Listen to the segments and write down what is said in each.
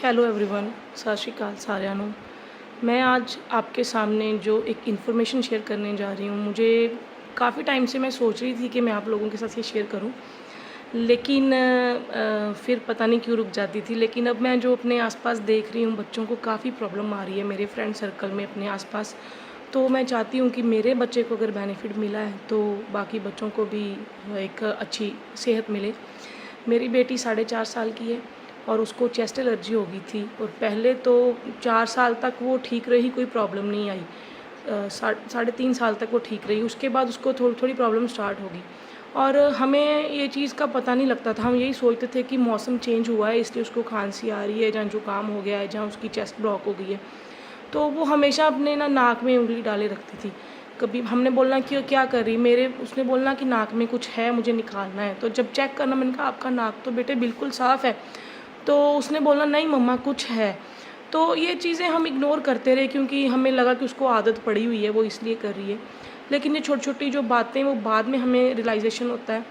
Hello everyone ਸਤਿ ਸ਼੍ਰੀ ਅਕਾਲ ਸਾਰਿਆਂ ਨੂੰ। मैं आज आपके सामने जो एक इन्फॉर्मेशन शेयर करने जा रही हूँ, मुझे काफ़ी टाइम से मैं सोच रही थी कि मैं आप लोगों के साथ ये शेयर करूँ, लेकिन फिर पता नहीं क्यों रुक जाती थी। लेकिन अब मैं जो अपने आसपास देख रही हूँ, बच्चों को काफ़ी प्रॉब्लम आ रही है मेरे फ्रेंड सर्कल में अपने आसपास। तो मैं चाहती हूँ कि मेरे बच्चे को अगर बेनिफिट मिला है तो बाकी बच्चों को भी एक अच्छी सेहत मिले। मेरी बेटी 4.5 साल की है और उसको चेस्ट एलर्जी हो गई थी, और पहले तो 4 साल तक वो ठीक रही, कोई प्रॉब्लम नहीं आई। 3.5 साल तक वो ठीक रही, उसके बाद उसको थोड़ी थोड़ी प्रॉब्लम स्टार्ट होगी। और हमें ये चीज़ का पता नहीं लगता था, हम यही सोचते थे कि मौसम चेंज हुआ है इसलिए उसको खांसी आ रही है, जहाँ जुकाम हो गया है, जहाँ उसकी चेस्ट ब्लॉक हो गई है। तो वो हमेशा अपने नाक में उंगली डाले रखती थी। कभी हमने बोलना कि क्या कर रही, मेरे उसने बोलना कि नाक में कुछ है, मुझे निकालना है। तो जब चेक करना, मैंने कहा आपका नाक तो बेटे बिल्कुल साफ़ है। तो उसने बोला नहीं मम्मा कुछ है। तो ये चीज़ें हम इग्नोर करते रहे क्योंकि हमें लगा कि उसको आदत पड़ी हुई है, वो इसलिए कर रही है। लेकिन ये छोटी छोटी जो बातें वो बाद में हमें रियलाइजेशन होता है।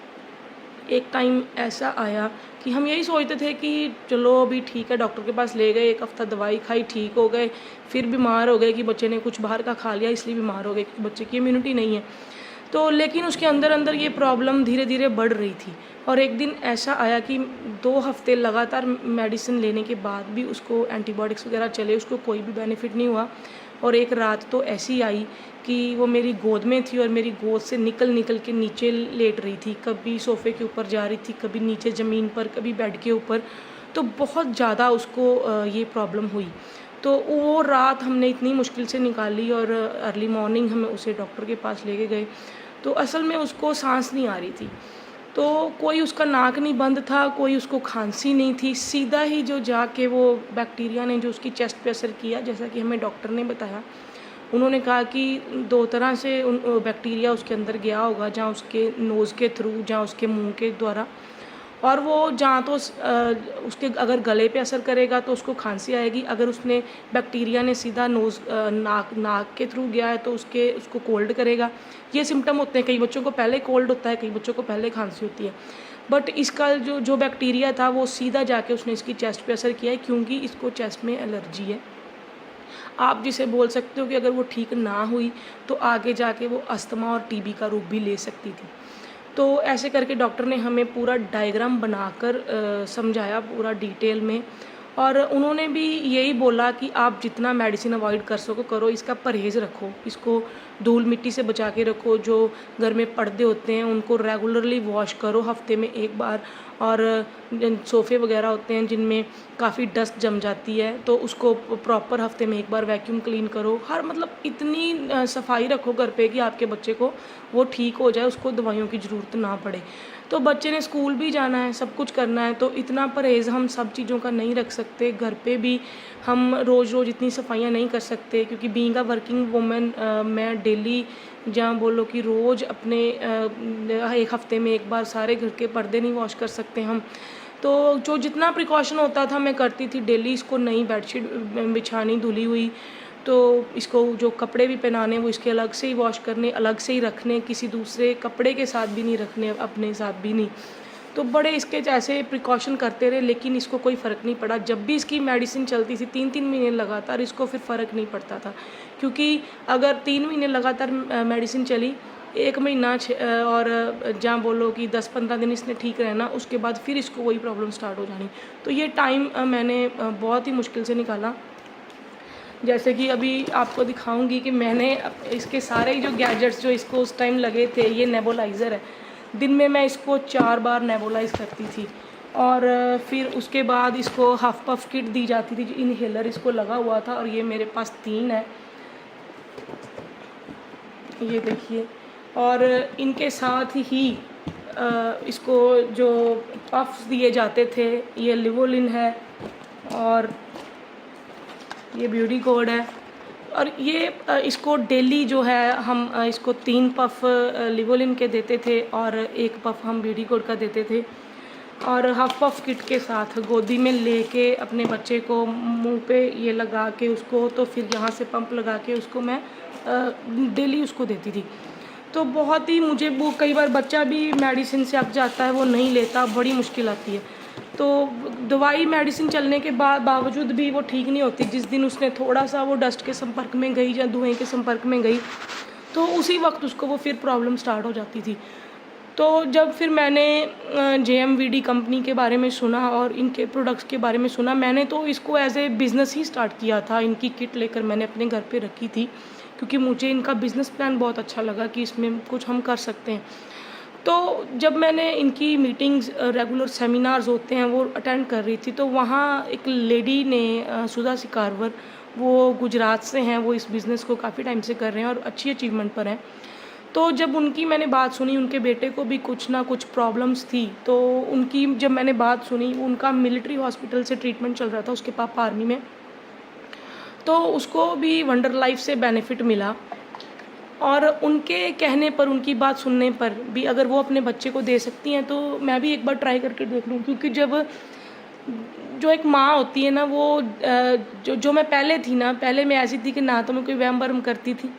एक टाइम ऐसा आया कि हम यही सोचते थे कि चलो अभी ठीक है, डॉक्टर के पास ले गए, 1 हफ़्ता दवाई खाई, ठीक हो गए। फिर बीमार हो गए कि बच्चे ने कुछ बाहर का खा लिया इसलिए बीमार हो गए, क्योंकि बच्चे की इम्यूनिटी नहीं है। तो लेकिन उसके अंदर अंदर ये प्रॉब्लम धीरे धीरे बढ़ रही थी। और एक दिन ऐसा आया कि 2 हफ़्ते लगातार मेडिसिन लेने के बाद भी उसको एंटीबायोटिक्स वगैरह चले, उसको कोई भी बेनिफिट नहीं हुआ। और एक रात तो ऐसी आई कि वो मेरी गोद में थी और मेरी गोद से निकल निकल के नीचे लेट रही थी, कभी सोफ़े के ऊपर जा रही थी, कभी नीचे ज़मीन पर, कभी बेड के ऊपर। तो बहुत ज़्यादा उसको ये प्रॉब्लम हुई। तो वो रात हमने इतनी मुश्किल से निकाली और अर्ली मॉर्निंग हम उसे डॉक्टर के पास लेके गए। तो असल में उसको सांस नहीं आ रही थी, तो कोई उसका नाक नहीं बंद था, कोई उसको खांसी नहीं थी, सीधा ही जो जाके वो बैक्टीरिया ने जो उसकी चेस्ट पे असर किया, जैसा कि हमें डॉक्टर ने बताया। उन्होंने कहा कि 2 तरह से उन बैक्टीरिया उसके अंदर गया होगा, जहाँ उसके नोज़ के थ्रू, जहाँ उसके मुंह के द्वारा। और वो जहाँ तो उसके अगर गले पे असर करेगा तो उसको खांसी आएगी, अगर उसने बैक्टीरिया ने सीधा नाक के थ्रू गया है तो उसको कोल्ड करेगा। ये सिम्पटम होते हैं, कई बच्चों को पहले कोल्ड होता है, कई बच्चों को पहले खांसी होती है। बट इसका जो जो बैक्टीरिया था वो सीधा जाके उसने इसकी चेस्ट पे असर किया है, क्योंकि इसको चेस्ट में एलर्जी है। आप जिसे बोल सकते हो कि अगर वो ठीक ना हुई तो आगे जाके वो अस्थमा और टीबी का रूप भी ले सकती थी। तो ऐसे करके डॉक्टर ने हमें पूरा डायग्राम बनाकर समझाया पूरा डिटेल में। और उन्होंने भी यही बोला कि आप जितना मेडिसिन अवॉइड कर सको करो, इसका परहेज़ रखो, इसको धूल मिट्टी से बचा के रखो, जो घर में पर्दे होते हैं उनको रेगुलरली वॉश करो हफ्ते में 1 बार। और सोफ़े वगैरह होते हैं जिनमें काफ़ी डस्ट जम जाती है तो उसको प्रॉपर हफ्ते में 1 बार वैक्यूम क्लीन करो। हर मतलब इतनी सफाई रखो घर पे कि आपके बच्चे को वो ठीक हो जाए, उसको दवाइयों की ज़रूरत ना पड़े। तो बच्चे ने स्कूल भी जाना है, सब कुछ करना है, तो इतना परहेज़ हम सब चीज़ों का नहीं रख सकते। घर पे भी हम रोज़ रोज़ इतनी सफाइयाँ नहीं कर सकते, क्योंकि बीइंग अ वर्किंग वुमन मैं डेली, जहाँ बोलो कि रोज़ अपने 1 हफ़्ते में 1 बार सारे घर के पर्दे नहीं वॉश कर सकते हम। तो जो जितना प्रिकॉशन होता था मैं करती थी। डेली इसको नई बेडशीट बिछानी धुली हुई, तो इसको जो कपड़े भी पहनाने वो इसके अलग से ही वॉश करने, अलग से ही रखने, किसी दूसरे कपड़े के साथ भी नहीं रखने, अपने साथ भी नहीं। तो बड़े इसके ऐसे प्रिकॉशन करते रहे, लेकिन इसको कोई फ़र्क नहीं पड़ा। जब भी इसकी मेडिसिन चलती थी 3-3 महीने लगातार, इसको फिर फ़र्क नहीं पड़ता था। क्योंकि अगर 3 महीने लगातार मेडिसिन चली, 1 महीना और जहाँ बोलो कि 10-15 दिन इसने ठीक रहना, उसके बाद फिर इसको वही प्रॉब्लम स्टार्ट हो जानी। तो ये टाइम मैंने बहुत ही मुश्किल से निकाला। जैसे कि अभी आपको दिखाऊंगी कि मैंने इसके सारे जो गैजेट्स जो इसको उस टाइम लगे थे, ये नेबुलाइज़र है। दिन में मैं इसको 4 बार नेबुलाइज़ करती थी। और फिर उसके बाद इसको हाफ पफ किट दी जाती थी, जो इनहेलर इसको लगा हुआ था, और ये मेरे पास 3 है, ये देखिए। और इनके साथ ही इसको जो पफ्स दिए जाते थे, ये लिवोलिन है और ये ब्यूटी कोड है। और ये इसको डेली जो है हम इसको 3 पफ लिवोलिन के देते थे और 1 पफ हम ब्यूटी कोड का देते थे। और हाफ पफ किट के साथ गोदी में लेके अपने बच्चे को मुंह पे ये लगा के उसको, तो फिर यहाँ से पंप लगा के उसको मैं डेली उसको देती थी। तो बहुत ही मुझे वो, कई बार बच्चा भी मेडिसिन से अक जाता है, वो नहीं लेता, बड़ी मुश्किल आती है। तो दवाई मेडिसिन चलने के बावजूद भी वो ठीक नहीं होती। जिस दिन उसने थोड़ा सा वो डस्ट के संपर्क में गई या धुएँ के संपर्क में गई, तो उसी वक्त उसको वो फिर प्रॉब्लम स्टार्ट हो जाती थी। तो जब फिर मैंने JMVD कंपनी के बारे में सुना और इनके प्रोडक्ट्स के बारे में सुना, मैंने तो इसको as a business he start किया था। इनकी किट लेकर मैंने अपने घर पे रखी थी, क्योंकि मुझे इनका बिज़नेस प्लान बहुत अच्छा लगा कि इसमें कुछ हम कर सकते हैं। तो जब मैंने इनकी मीटिंग्स, रेगुलर सेमिनार्स होते हैं, वो अटेंड कर रही थी, तो वहाँ एक लेडी ने, सुधा सिकारवर, वो गुजरात से हैं, वो इस बिज़नेस को काफ़ी टाइम से कर रहे हैं और अच्छी अचीवमेंट पर हैं। तो जब उनकी मैंने बात सुनी, उनके बेटे को भी कुछ ना कुछ प्रॉब्लम्स थी, तो उनकी जब मैंने बात सुनी, उनका मिलिट्री हॉस्पिटल से ट्रीटमेंट चल रहा था, उसके पापा आर्मी में, तो उसको भी वंडर लाइफ से बेनिफिट मिला। और उनके कहने पर, उनकी बात सुनने पर भी अगर वो अपने बच्चे को दे सकती हैं, तो मैं भी एक बार ट्राई करके देख लूँ। क्योंकि जब जो एक माँ होती है ना, वो जो मैं पहले थी ना, पहले मैं ऐसी थी कि ना तो मैं कोई वहम भरम करती थी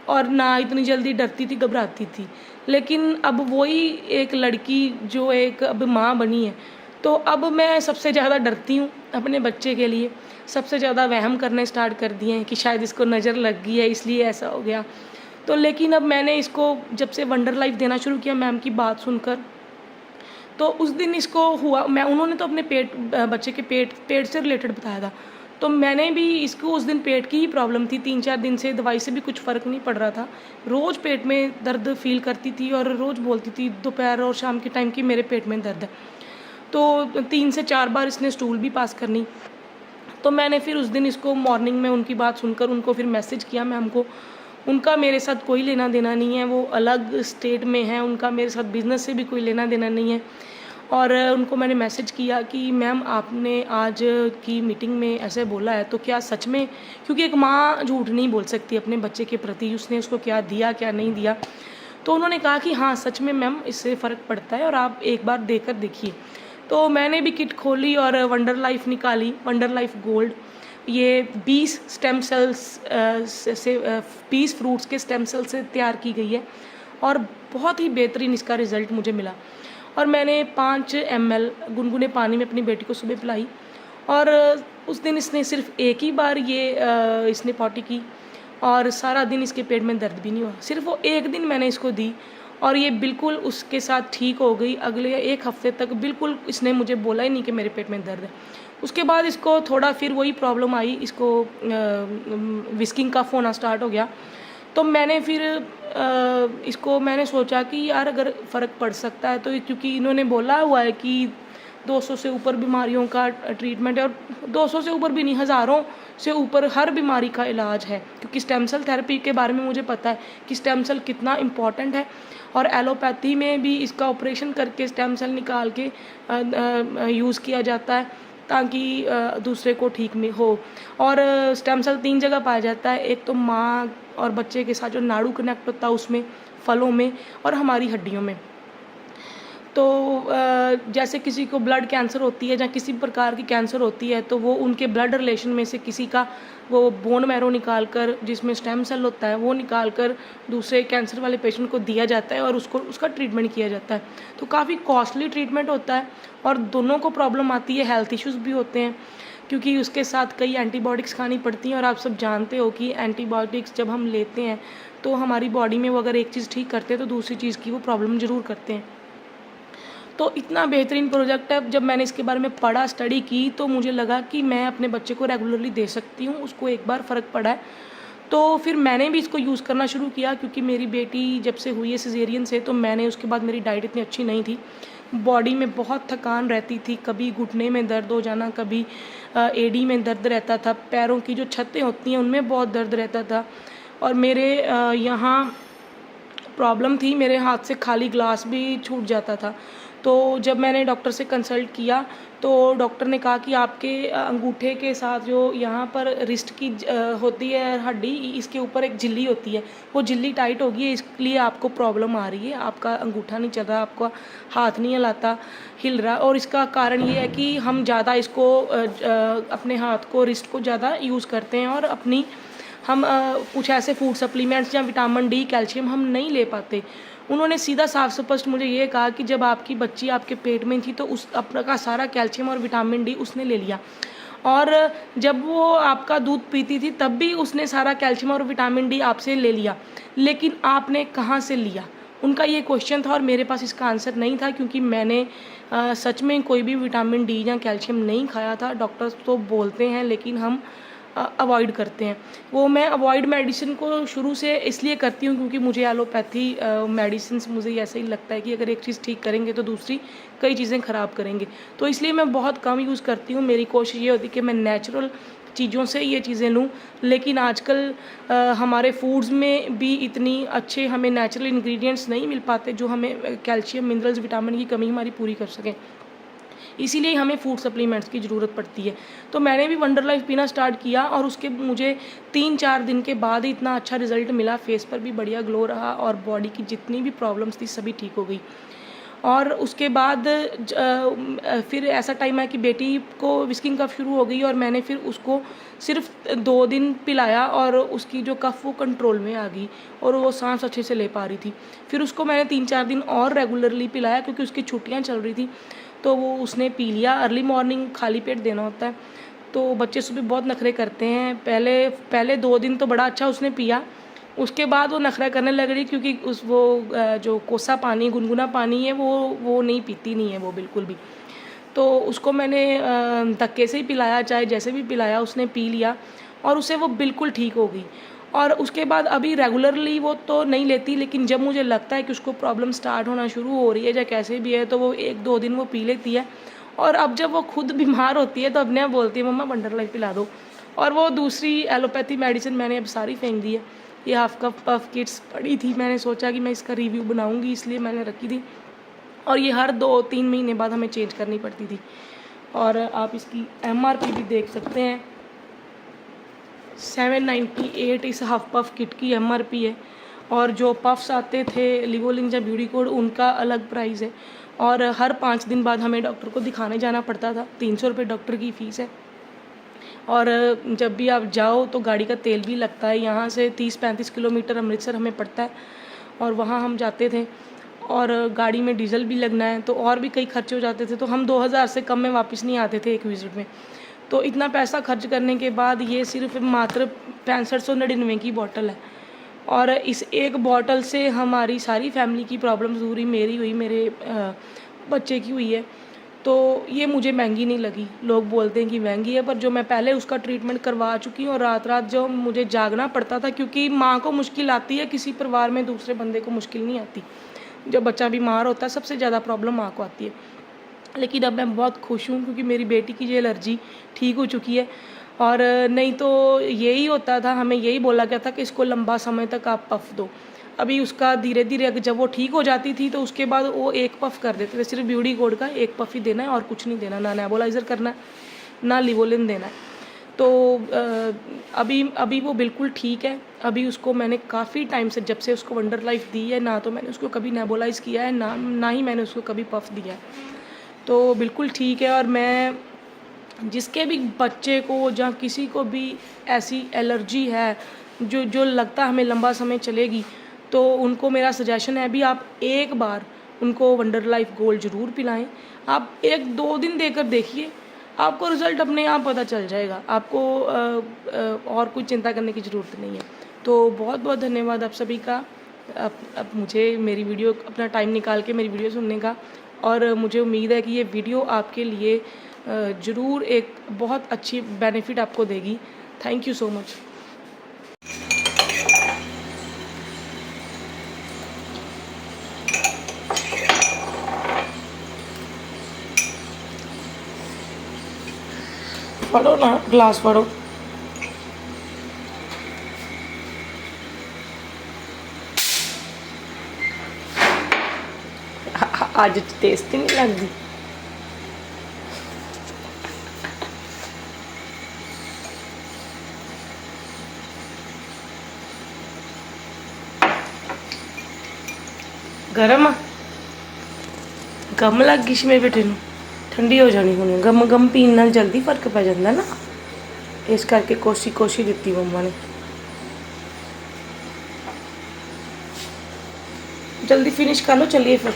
और ना इतनी जल्दी डरती थी, घबराती थी। लेकिन अब वही एक लड़की जो एक अब माँ बनी है, तो अब मैं सबसे ज़्यादा डरती हूँ अपने बच्चे के लिए। सबसे ज़्यादा वहम करने स्टार्ट कर दिए हैं कि शायद इसको नज़र लग गई है, इसलिए ऐसा हो गया। तो लेकिन अब मैंने इसको जब से वंडर लाइफ देना शुरू किया मैम की बात सुनकर, तो उस दिन इसको हुआ, उन्होंने तो अपने बच्चे के पेट से रिलेटेड बताया था। तो मैंने भी इसको उस दिन पेट की ही प्रॉब्लम थी, 3-4 दिन से दवाई से भी कुछ फ़र्क नहीं पड़ रहा था। रोज़ पेट में दर्द फ़ील करती थी और रोज़ बोलती थी दोपहर और शाम के टाइम कि मेरे पेट में दर्द है। तो 3 से 4 बार इसने स्टूल भी पास करनी। तो मैंने फिर उस दिन इसको मॉर्निंग में उनकी बात सुनकर उनको फिर मैसेज किया मैम को। उनका मेरे साथ कोई लेना देना नहीं है, वो अलग स्टेट में हैं, उनका मेरे साथ बिज़नेस से भी कोई लेना देना नहीं है। और उनको मैंने मैसेज किया कि मैम आपने आज की मीटिंग में ऐसे बोला है, तो क्या सच में, क्योंकि एक माँ झूठ नहीं बोल सकती अपने बच्चे के प्रति, उसने उसको क्या दिया क्या नहीं दिया। तो उन्होंने कहा कि हाँ सच में मैम इससे फ़र्क पड़ता है और आप एक बार देकर देखिए। तो मैंने भी किट खोली और वंडर लाइफ निकाली, वंडर लाइफ गोल्ड। ये 20 स्टेम सेल्स से 20 फ्रूट्स के स्टेम सेल से तैयार की गई है और बहुत ही बेहतरीन इसका रिज़ल्ट मुझे मिला। और मैंने 5 ml गुनगुने पानी में अपनी बेटी को सुबह पिलाई और उस दिन इसने सिर्फ एक ही बार इसने पॉटी की और सारा दिन इसके पेट में दर्द भी नहीं हुआ। सिर्फ वो एक दिन मैंने इसको दी और ये बिल्कुल उसके साथ ठीक हो गई। अगले 1 हफ्ते तक बिल्कुल इसने मुझे बोला ही नहीं कि मेरे पेट में दर्द है। उसके बाद इसको थोड़ा फिर वही प्रॉब्लम आई, इसको विस्किंग कफ होना स्टार्ट हो गया। तो मैंने फिर इसको मैंने सोचा कि यार अगर फ़र्क पड़ सकता है तो, क्योंकि इन्होंने बोला हुआ है कि 200 से ऊपर बीमारियों का ट्रीटमेंट है और 200 से ऊपर भी नहीं, हज़ारों से ऊपर हर बीमारी का इलाज है। क्योंकि स्टेम सेल थेरेपी के बारे में मुझे पता है कि स्टेम सेल कितना इम्पॉर्टेंट है और एलोपैथी में भी इसका ऑपरेशन करके स्टेम सेल निकाल के यूज़ किया जाता है ताकि दूसरे को ठीक में हो। और स्टेम सेल 3 जगह पाया जाता है, एक तो माँ और बच्चे के साथ जो नाड़ू कनेक्ट होता है उसमें, फलों में और हमारी हड्डियों में। तो जैसे किसी को ब्लड कैंसर होती है या किसी प्रकार की कैंसर होती है, तो वो उनके ब्लड रिलेशन में से किसी का वो बोन मैरो निकाल कर, जिसमें स्टेम सेल होता है, वो निकाल कर दूसरे कैंसर वाले पेशेंट को दिया जाता है और उसका ट्रीटमेंट किया जाता है। तो काफ़ी कॉस्टली ट्रीटमेंट होता है और दोनों को प्रॉब्लम आती है, हेल्थ इश्यूज़ भी होते हैं क्योंकि उसके साथ कई एंटीबायोटिक्स खानी पड़ती हैं। और आप सब जानते हो कि एंटीबायोटिक्स जब हम लेते हैं तो हमारी बॉडी में वो अगर एक चीज़ ठीक करते हैं तो दूसरी चीज़ की वो प्रॉब्लम ज़रूर करते हैं। तो इतना बेहतरीन प्रोजेक्ट है, जब मैंने इसके बारे में पढ़ा, स्टडी की, तो मुझे लगा कि मैं अपने बच्चे को रेगुलरली दे सकती हूँ, उसको एक बार फ़र्क पड़ा है। तो फिर मैंने भी इसको यूज़ करना शुरू किया क्योंकि मेरी बेटी जब से हुई है सिज़ेरियन से, तो मैंने उसके बाद मेरी डाइट इतनी अच्छी नहीं थी, बॉडी में बहुत थकान रहती थी, कभी घुटने में दर्द हो जाना, कभी एड़ी में दर्द रहता था, पैरों की जो छतें होती हैं उनमें बहुत दर्द रहता था और मेरे यहाँ प्रॉब्लम थी, मेरे हाथ से खाली ग्लास भी छूट जाता था। तो जब मैंने डॉक्टर से कंसल्ट किया तो डॉक्टर ने कहा कि आपके अंगूठे के साथ जो यहाँ पर रिस्ट की होती है हड्डी, इसके ऊपर एक झिल्ली होती है, वो झिल्ली टाइट होगी है, इसलिए आपको प्रॉब्लम आ रही है, आपका अंगूठा नहीं चल रहा, आपका हाथ नहीं हिल रहा। और इसका कारण ये है कि हम ज़्यादा इसको अपने हाथ को, रिस्ट को ज़्यादा यूज़ करते हैं और हम कुछ ऐसे फूड सप्लीमेंट्स या विटामिन डी, कैल्शियम हम नहीं ले पाते उन्होंने सीधा साफ स्पष्ट मुझे ये कहा कि जब आपकी बच्ची आपके पेट में थी तो उस अपना का सारा कैल्शियम और विटामिन डी उसने ले लिया, और जब वो आपका दूध पीती थी तब भी उसने सारा कैल्शियम और विटामिन डी आपसे ले लिया, लेकिन आपने कहाँ से लिया? उनका ये क्वेश्चन था और मेरे पास इसका आंसर नहीं था, क्योंकि मैंने सच में कोई भी विटामिन डी या कैल्शियम नहीं खाया था। डॉक्टर्स तो बोलते हैं लेकिन हम अवॉइड करते हैं। वो मैं अवॉइड मेडिसिन को शुरू से इसलिए करती हूँ क्योंकि मुझे एलोपैथी मेडिसिन्स मुझे ऐसा ही लगता है कि अगर एक चीज़ ठीक करेंगे तो दूसरी कई चीज़ें ख़राब करेंगे, तो इसलिए मैं बहुत कम यूज़ करती हूँ। मेरी कोशिश ये होती है कि मैं नेचुरल चीज़ों से ये चीज़ें लूँ, लेकिन आजकल हमारे फूड्स में भी इतनी अच्छे हमें नेचुरल इंग्रेडिएंट्स नहीं मिल पाते जो हमें कैल्शियम, मिनरल्स, विटामिन की कमी हमारी पूरी कर सकें, इसीलिए हमें फूड सप्लीमेंट्स की ज़रूरत पड़ती है। तो मैंने भी वंडर लाइफ पीना स्टार्ट किया और उसके मुझे 3-4 दिन के बाद ही इतना अच्छा रिज़ल्ट मिला, फेस पर भी बढ़िया ग्लो रहा और बॉडी की जितनी भी प्रॉब्लम्स थी सभी ठीक हो गई। और उसके बाद फिर ऐसा टाइम आया कि बेटी को विस्किंग कफ शुरू हो गई और मैंने फिर उसको सिर्फ 2 दिन पिलाया और उसकी जो कफ वो कंट्रोल में आ गई और वो सांस अच्छे से ले पा रही थी। फिर उसको मैंने 3-4 दिन और रेगुलरली पिलाया क्योंकि उसकी छुट्टियां चल रही थी, तो वो उसने पी लिया। अर्ली मॉर्निंग खाली पेट देना होता है, तो बच्चे सुबह बहुत नखरे करते हैं। पहले 2 दिन तो बड़ा अच्छा उसने पिया, उसके बाद वो नखरा करने लग रही क्योंकि जो कोसा पानी, गुनगुना पानी है वो नहीं पीती नहीं है वो बिल्कुल भी। तो उसको मैंने धक्के से ही पिलाया, चाहे जैसे भी पिलाया उसने पी लिया और उससे वो बिल्कुल ठीक हो गई। और उसके बाद अभी रेगुलरली वो तो नहीं लेती, लेकिन जब मुझे लगता है कि उसको प्रॉब्लम स्टार्ट होना शुरू हो रही है या कैसे भी है, तो वो 1-2 दिन वो पी लेती है। और अब जब वो खुद बीमार होती है तो अपने आप बोलती है मम्मा वंडर लाइफ पिला दो। और वो दूसरी एलोपैथी मेडिसिन मैंने अब सारी फेंक दी है। ये हाफ कप पफ किट्स पड़ी थी, मैंने सोचा कि मैं इसका रिव्यू बनाऊंगी इसलिए मैंने रखी थी, और ये हर 2-3 महीने बाद हमें चेंज करनी पड़ती थी। और आप इसकी MRP भी देख सकते हैं, 798 इस हाफ पफ किट की MRP है। और जो पफ्स आते थे लिवोलिन या ब्यूटी कोड उनका अलग प्राइस है। और हर 5 दिन बाद हमें डॉक्टर को दिखाने जाना पड़ता था, 300 रुपये डॉक्टर की फ़ीस है। और जब भी आप जाओ तो गाड़ी का तेल भी लगता है, यहाँ से 30-35 किलोमीटर अमृतसर हमें पड़ता है और वहाँ हम जाते थे, और गाड़ी में डीजल भी लगना है, तो और भी कई खर्चे हो जाते थे। तो हम 2000 से कम में वापस नहीं आते थे एक विज़िट में। तो इतना पैसा खर्च करने के बाद ये सिर्फ मात्र 6599 की बॉटल है, और इस एक बॉटल से हमारी सारी फैमिली की प्रॉब्लम्स हुई, मेरी हुई, मेरे बच्चे की हुई है। तो ये मुझे महंगी नहीं लगी। लोग बोलते हैं कि महंगी है, पर जो मैं पहले उसका ट्रीटमेंट करवा चुकी हूँ, और रात रात जो मुझे जागना पड़ता था, क्योंकि माँ को मुश्किल आती है, किसी परिवार में दूसरे बंदे को मुश्किल नहीं आती। जब बच्चा बीमार होता है सबसे ज़्यादा प्रॉब्लम माँ को आती है। लेकिन अब मैं बहुत खुश हूँ क्योंकि मेरी बेटी की ये एलर्जी ठीक हो चुकी है। और नहीं तो यही होता था, हमें यही बोला गया था कि इसको लंबा समय तक आप पफ दो। अभी उसका धीरे धीरे जब वो ठीक हो जाती थी तो उसके बाद वो एक पफ कर देते थे, सिर्फ ब्यूटी कोड का एक पफ ही देना है और कुछ नहीं देना, ना नेबुलाइज़र करना है ना लिवोलिन देना है। तो अभी वो बिल्कुल ठीक है। अभी उसको मैंने काफ़ी टाइम से, जब से उसको वंडर लाइफ दी है, ना तो मैंने उसको कभी नेबुलाइज़ किया है, ना ही मैंने उसको कभी पफ दिया है। तो बिल्कुल ठीक है। और मैं जिसके भी बच्चे को या किसी को भी ऐसी एलर्जी है जो लगता है हमें लंबा समय चलेगी, तो उनको मेरा सजेशन है, अभी आप एक बार उनको वंडर लाइफ गोल्ड ज़रूर पिलाएं। आप 1-2 दिन देकर देखिए, आपको रिज़ल्ट अपने आप पता चल जाएगा। आपको और कुछ चिंता करने की ज़रूरत नहीं है। तो बहुत बहुत धन्यवाद आप सभी का, अब मुझे मेरी वीडियो, अपना टाइम निकाल के मेरी वीडियो सुनने का। और मुझे उम्मीद है कि ये वीडियो आपके लिए ज़रूर एक बहुत अच्छी बेनिफिट आपको देगी। Thank you so much. पढ़ो ना, ग्लास पढ़ो। आज टेस्टी नहीं लगती। गरम गम लग गई मेरे बेटे ਨੂੰ, ठंडी हो जानी होनी। गम पीन नाल जल्दी फर्क पै जांदा ना, इस करके कोसी दित्ती मम्मा ने। जल्दी फिनिश कर लो, चलिए फिर।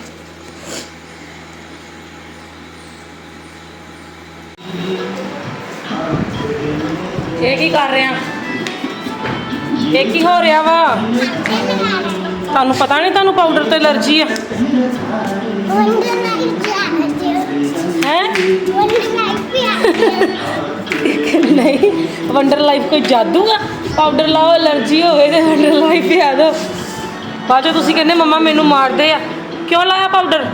ये की कर रहे हैं? ये की हो रहा वा? ਤੁਹਾਨੂੰ ਪਤਾ ਨਹੀਂ ਤੁਹਾਨੂੰ ਪਾਊਡਰ ਤੇ ਐਲਰਜੀ ਆ ਹੈ? ਨਹੀਂ, ਵੰਡਰ ਲਾਈਫ ਕੋਈ ਜਾਦੂ ਆ? ਪਾਊਡਰ ਲਾਓ ਐਲਰਜੀ ਹੋਵੇ ਤੇ ਵੰਡਰ ਲਾਈਫ ਪਿਆ ਦੋ, ਬਾਅਦ ਚੋਂ ਤੁਸੀਂ ਕਹਿੰਦੇ ਮੰਮਾ ਮੈਨੂੰ ਮਾਰਦੇ ਆ। ਕਿਉਂ ਲਾਇਆ ਪਾਊਡਰ?